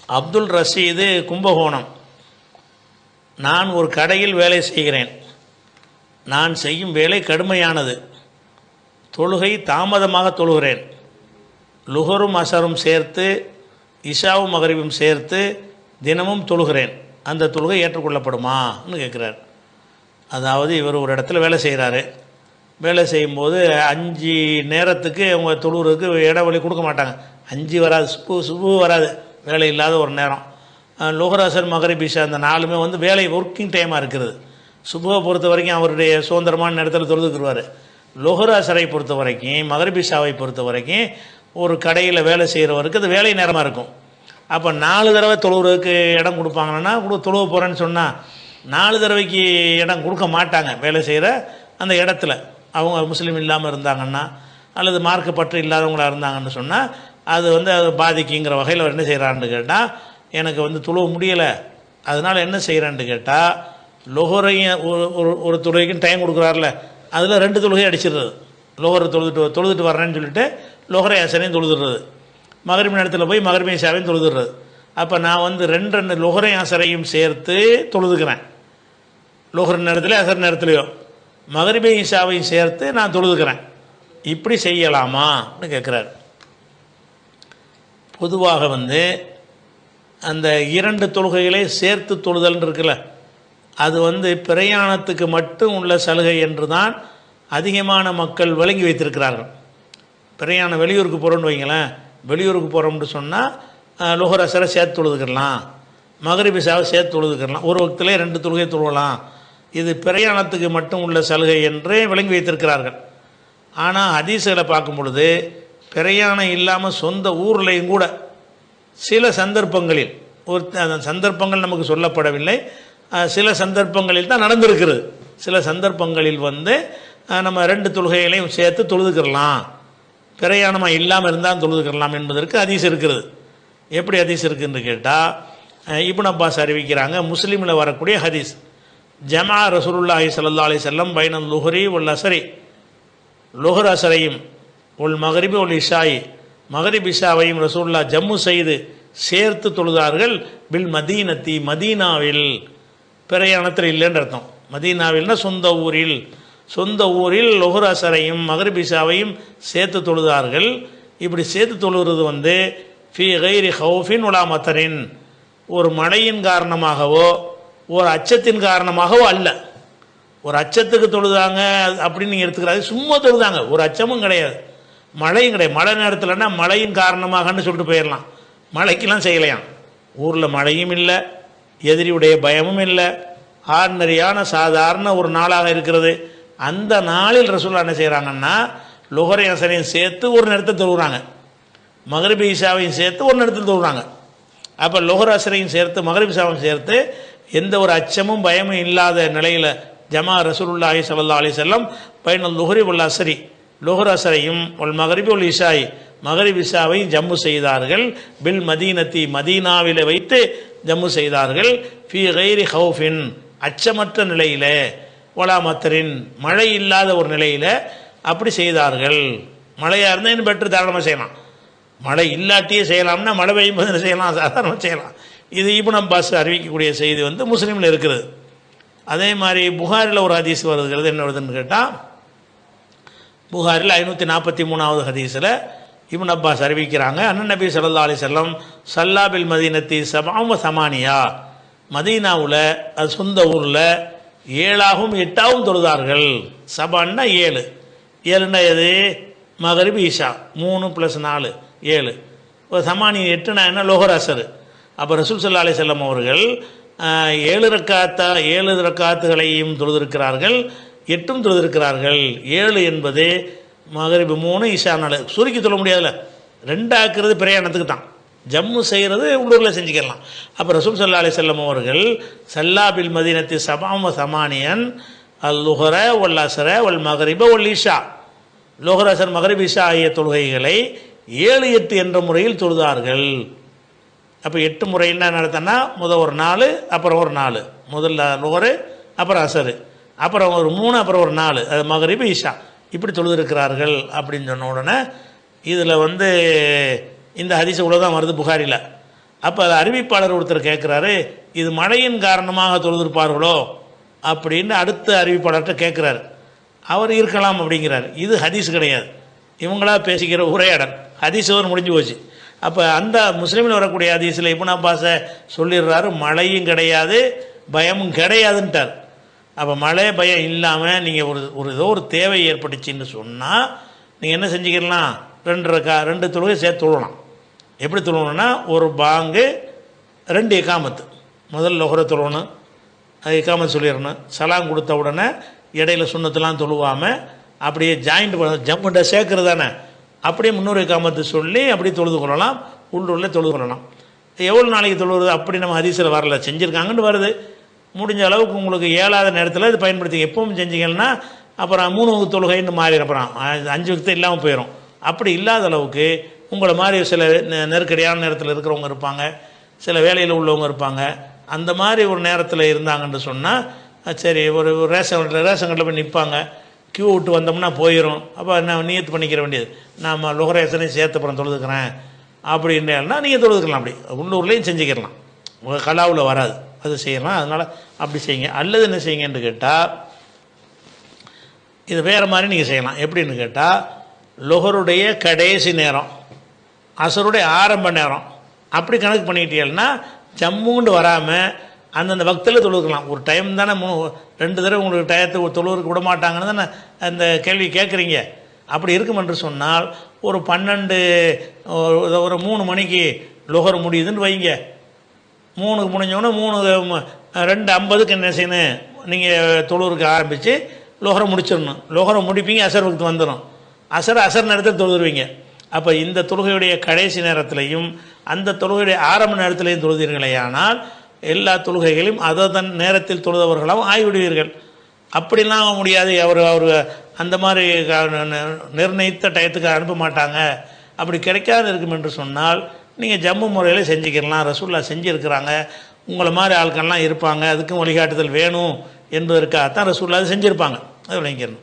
அப்துல் ரஷீது, கும்பகோணம். நான் ஒரு கடையில் வேலை செய்கிறேன். நான் செய்யும் வேலை கடுமையானது. தொழுகை தாமதமாக தொழுகிறேன். லுஹரும் அசரும் சேர்த்து இஷாவும் மகரிபும் சேர்த்து தினமும் தொழுகிறேன். அந்த தொழுகை ஏற்றுக்கொள்ளப்படுமான்னு கேட்குறார். அதாவது இவர் ஒரு இடத்துல வேலை செய்கிறாரு. வேலை செய்யும்போது 5 நேரத்துக்கு அவங்க தொழுகிறதுக்கு இடைவெளி கொடுக்க மாட்டாங்க. 5 வராது, சுபு வராது, வேலை இல்லாத ஒரு நேரம். லுஹர் அசர் மகரிப் இஷா அந்த 4மே வந்து வேலை ஒர்க்கிங் டைமாக இருக்கிறது. சுபுவை பொறுத்த வரைக்கும் அவருடைய சுதந்திரமான நேரத்தில் தொழுதுக்குருவார். லுஹர் அசரை பொறுத்த வரைக்கும், மகரிப் இஷாவை பொறுத்த வரைக்கும் ஒரு கடையில் வேலை செய்கிறவருக்கு அது வேலை நேரமாக இருக்கும். அப்போ 4 தடவை தொழுகிறதுக்கு இடம் கொடுப்பாங்கன்னா தொழுவ போகிறேன்னு சொன்னால் 4 தடவைக்கு இடம் கொடுக்க மாட்டாங்க. வேலை செய்கிற அந்த இடத்துல அவங்க முஸ்லீம் இல்லாமல் இருந்தாங்கன்னா அல்லது மார்க்க பற்று இல்லாதவங்களாக இருந்தாங்கன்னு சொன்னால் அது வந்து அது பாதிக்குங்கிற வகையில் அவர் என்ன செய்கிறான்னு கேட்டால், எனக்கு வந்து தொழுவ முடியலை, அதனால் என்ன செய்கிறான்னு கேட்டால், லொஹரையும் ஒரு தொழுகைக்கும் டைம் கொடுக்குறாருல, அதில் 2 தொழுகை அடிச்சிடுறது. லொஹரை தொழுதுட்டு வர்றேன்னு சொல்லிட்டு லொஹரை அசரையும் தொழுதுடுறது. மகரிப் நேரத்தில் போய் மகரிப் இஷாவையும் தொழுதுடுறது. அப்போ நான் வந்து 2 லொஹரை அசரையும் சேர்த்து தொழுதுக்கிறேன். லொஹர் நேரத்தில் அசர் நேரத்துலையோ மகரிப் இஷாவையும் சேர்த்து நான் தொழுதுக்கிறேன். இப்படி செய்யலாமான்னு கேட்குறாரு. பொதுவாக வந்து அந்த 2 தொழுகைகளை சேர்த்து தொழுதல் இருக்குல்ல, அது வந்து பிரயாணத்துக்கு மட்டும் உள்ள சலுகை என்று தான் அதிகமான மக்கள் வழங்கி வைத்திருக்கிறார்கள். பிரயாணம் வெளியூருக்கு போகிறோன்னு வைங்களேன், வெளியூருக்கு போகிறோம்னு சொன்னால் லுஹர் அசரை சேர்த்து தொழுதுக்கலாம், மகரிப் இஷாவை சேர்த்து தொழுதுக்கலாம், ஒரு வக்திலே 2 தொழுகை தொழுவலாம், இது பிரயாணத்துக்கு மட்டும் உள்ள சலுகை என்று விளங்கி வைத்திருக்கிறார்கள். ஆனால் ஹதீஸ்களை பார்க்கும் பொழுது பிரயாணம் இல்லாமல் சொந்த ஊர்லேயும் கூட சில சந்தர்ப்பங்களில் அந்த சந்தர்ப்பங்கள் நமக்கு சொல்லப்படவில்லை, சில சந்தர்ப்பங்களில் தான் நடந்திருக்கிறது. சில சந்தர்ப்பங்களில் வந்து நம்ம 2 தொழுகைகளையும் சேர்த்து தொழுதுக்கிறலாம், பிரயாணமாக இல்லாமல் இருந்தால் தொழுதுக்கிறலாம் என்பதற்கு ஹதீஸ் இருக்கிறது. எப்படி ஹதீஸ் இருக்குதுன்னு கேட்டால், இப்னு அப்பாஸ் அறிவிக்கிறாங்க, முஸ்லீமில் வரக்கூடிய ஹதீஸ், ஜமா ரசூலுல்லாஹி ஸல்லல்லாஹு அலைஹி வஸல்லம் பைனல் லுஹரி வல் அஸ்ரி, லுஹர் அசரையும் உல் மகரிபி உல் இஷாயி, மகரிப் இஷாவையும் ரசூலுல்லாஹ் ஜம்மு செய்து சேர்த்து தொழுதார்கள். பில் மதீனத்தி, மதீனாவில், பிரயாணத்தில் இல்லைன்னு அர்த்தம். மதீனாவில்னா சொந்த ஊரில் லுஹர் அசரையும் மகரிப் இஷாவையும் சேர்த்து தொழுதார்கள். இப்படி சேர்த்து தொழுகிறது வந்து ஃபி கைரி ஹவுஃபின் உலா மத்தரின், ஒரு மழையின் காரணமாகவோ ஒரு அச்சத்தின் காரணமாகவோ அல்ல. ஒரு அச்சத்துக்கு தொழுதாங்க அப்படின்னு நீங்கள் எடுத்துக்கிறாங்க, சும்மா தொழுதாங்க, ஒரு அச்சமும் கிடையாது, மழையும் கிடையாது. மழை நேரத்தில்னா மழையின் காரணமாகன்னு சொல்லிட்டு போயிடலாம், மழைக்கெல்லாம் செய்யலையாம். ஊரில் மழையும் இல்லை, எதிரியுடைய பயமும் இல்லை, ஆர்டினரியான சாதாரண ஒரு நாளாக இருக்கிறது. அந்த நாளில் ரசூலுல்லாஹ் என்ன செய்கிறாங்கன்னா, லுஹரை அசரையும் சேர்த்து ஒரு நேரத்தை தொழுகிறாங்க, மகரிப் இஷாவையும் சேர்த்து ஒரு நேரத்தில் தொழுகிறாங்க. அப்போ லுஹர் அசரையும் சேர்த்து மகரிப் இஷாவையும் சேர்த்து எந்த ஒரு அச்சமும் பயமும் இல்லாத நிலையில் ஜமா ரசூலுல்லாஹி ஸல்லல்லாஹு அலைஹி வஸல்லம் பைனல் லுஹரி வல் அஸ்ரி, லுஹர் அசரையும் ஒல் மகரிபி ஒல் இஷாய், மகரிப் இஷாவையும் ஜம்மு செய்தார்கள். பில் மதீனத்தி, மதீனாவில் வைத்து ஜம்மு செய்தார்கள். ஃபி கைரி ஹவுஃபின், அச்சமற்ற நிலையில், ஒலா மத்தரின், மழை இல்லாத ஒரு நிலையில் அப்படி செய்தார்கள். மழையாக இருந்தால் இன்னும் பெற்று தாராளமாக செய்யலாம், மழை இல்லாட்டியே செய்யலாம்னா மழை பெய்யும் போது செய்யலாம், சாதாரணமாக செய்யலாம். இது இப்னு அப்பாஸ் அறிவிக்கக்கூடிய செய்தி வந்து முஸ்லீமில் இருக்கிறது. அதே மாதிரி புகாரில் ஒரு ஹதீஸ் வருகிறது. என்ன வருதுன்னு கேட்டால், புகாரில் 543வது ஹதீஸில் இப்னு அப்பாஸ் அறிவிக்கிறாங்க, அண்ணன் நபி ஸல்லல்லாஹு அலைஹி வஸல்லம் ஸல்லா பில் மதீனத்தி சபஅ வ ஸமானியா, மதீனாவில் அது சொந்த ஊரில் 7ஆகவும் 8ஆகவும் தொழுதார்கள். சபான்னா 7, 7ன்னா எது, மகரிப் இஷா 3 + 4 7, சமானி 8னா என்ன, லுஹர் அசர். அப்போ ரசூல் ஸல்லல்லாஹு அலைஹி வஸல்லம் அவர்கள் 7 ரக்காத்துகளையும் தொழுதிருக்கிறார்கள், 8ம் தொழுதிருக்கிறார்கள். 7 என்பது மகரிப் 3 இஷா 4, சுருக்கி சொல்ல முடியாதுல்ல, 2 ஆக்குறது பிரயாணத்துக்கு தான், ஜம்மு செய்கிறது உள்ளூரில் செஞ்சுக்கலாம். அப்போ ரசூல் ஸல்லல்லாஹு அலைஹி வஸல்லம் அவர்கள் ஸல்லா பில் மதீனத்தி சபஅ வ ஸமானியன் அல் லுஹர வல் அஸ்ர வல் மகரிப வல் இஷா, லுஹர் அசர் மகரிப் இஷா ஆகிய தொழுகைகளை 7, 8 என்ற முறையில் தொழுதார்கள். அப்போ 8 முறையில் என்ன நடத்தினா, முதல் ஒரு 4, அப்புறம் ஒரு 4, முதல்ல லுஹரு, அப்புறம் அசரு, அப்புறம் ஒரு 3, அப்புறம் ஒரு 4, அது மகரிப் இஷா, இப்படி தொழுதிருக்கிறார்கள் அப்படின்னு சொன்ன உடனே இதில் வந்து இந்த ஹதீஸ் இவ்வளோ தான் வருது புகாரில். அப்போ அது அறிவிப்பாளர் ஒருத்தர் கேட்குறாரு, இது மழையின் காரணமாக தொழுதிருப்பார்களோ அப்படின்னு அடுத்த அறிவிப்பாளர்கிட்ட கேட்குறாரு. அவர் இருக்கலாம் அப்படிங்கிறார். இது ஹதீஸ் கிடையாது, இவங்களா பேசிக்கிற உரையாடல். ஹதீஸ் அவர் முடிஞ்சு போச்சு. அப்போ அந்த முஸ்லீமில் வரக்கூடிய ஹதீஸில் இப்னு அப்பாஸை சொல்லிடுறாரு, மழையும் கிடையாது பயமும் கிடையாதுன்ட்டார். அப்போ மழை பயம் இல்லாமல் நீங்கள் ஏதோ ஒரு தேவை ஏற்பட்டுச்சின்னு சொன்னால் நீங்கள் என்ன செஞ்சுக்கலாம், ரெண்டு தொழுகை சேர்த்து தொழலாம். எப்படி தொழணும்னா, ஒரு பாங்கு 2 இகாமத்து, முதல்ல லொஹரை தொழணும், அது இகாமத்து சொல்லிடணும். சலாம் கொடுத்த உடனே இடையில சுண்ணத்தெல்லாம் தொழுவாமல் அப்படியே ஜம்முண்ட சேர்க்கறது தானே, அப்படியே 300 இகாமத்து சொல்லி அப்படியே தொழுது கொள்ளலாம், உள்ளூரில் தொழுது கொள்ளலாம். எவ்வளோ நாளைக்கு தொழுவது அப்படி நம்ம ஹதீஸில் வரல, செஞ்சுருக்காங்கன்னு வருது. முடிஞ்ச அளவுக்கு உங்களுக்கு ஏழாத நேரத்தில் இது பயன்படுத்தி எப்பவும் செஞ்சீங்கன்னா அப்புறம் 3 வகுப்பு தொழுகைன்னு மாறிடும், அப்புறம் 5 வகுத்து இல்லாமல் போயிடும். அப்படி இல்லாத அளவுக்கு உங்களை மாதிரி சில நெருக்கடியான நேரத்தில் இருக்கிறவங்க இருப்பாங்க, சில வேலையில் உள்ளவங்க இருப்பாங்க. அந்த மாதிரி ஒரு நேரத்தில் இருந்தாங்கன்னு சொன்னால் சரி, ஒரு ரேஷன் கடையில் போய் நிற்பாங்க, க்யூ விட்டு வந்தோம்னா போயிடும். அப்போ நான் நியத்து பண்ணிக்கிற வேண்டியது, நாம் லொஹரேசனையும் சேர்த்து அப்புறம் தொழுதுக்கிறேன் அப்படின்னா நீங்கள் தொழுதுக்கலாம். அப்படி உள்ளூர்லேயும் செஞ்சுக்கிடலாம், உங்கள் கலாவில் வராது, அது செய்யலாம். அதனால் அப்படி செய்யுங்க. அல்லது என்ன செய்யுங்கன்னு கேட்டால், இது வேறு மாதிரி நீங்கள் செய்யலாம். எப்படின்னு கேட்டால், லொஹருடைய கடைசி நேரம், அசருடைய ஆரம்ப நேரம் அப்படி கணக்கு பண்ணிக்கிட்டீங்கன்னா ஜம்முண்டு வராமல் அந்தந்த வக்தில் தொழுதுக்கலாம். ஒரு டைம் தானே, 2 தடவை உங்களுக்கு டயத்தை தொழுவுக்கு விட மாட்டாங்கன்னு தானே அந்த கேள்வி கேட்குறீங்க. அப்படி இருக்கும் என்று சொன்னால் ஒரு 3 மணிக்கு லொஹர் முடியுதுன்னு வைங்க. 3க்கு முடிஞ்சோடனே 2:50க்கு என்ன செய்யணும், நீங்கள் தொழுவுக்கு ஆரம்பித்து லொஹரை முடிச்சிடணும். லொஹரை முடிப்பீங்க, அசர் வக்து வந்துடும். அசர் நேரத்தில் தொழுதுருவீங்க. அப்போ இந்த தொழுகையுடைய கடைசி நேரத்திலையும் அந்த தொழுகையுடைய ஆரம்ப நேரத்திலையும் தொழுதீர்களேயானால் எல்லா தொழுகைகளையும் அதன் நேரத்தில் தொழுதவர்களாகவும் ஆகிவிடுவீர்கள். அப்படிலாம் முடியாது, அவர் அந்த மாதிரி நிர்ணயித்த டயத்துக்கு அனுப்ப மாட்டாங்க, அப்படி கிடைக்காது இருக்கும் என்று சொன்னால் நீங்கள் ஜம்மு முறையில் செஞ்சுக்கிடலாம். ரசூல்லா செஞ்சுருக்கிறாங்க, உங்களை மாதிரி ஆட்கள்லாம் இருப்பாங்க, அதுக்கும் வழிகாட்டுதல் வேணும் என்பதற்காகத்தான் ரசூல்லா செஞ்சுருப்பாங்க. அது விளங்கிக்கணும்.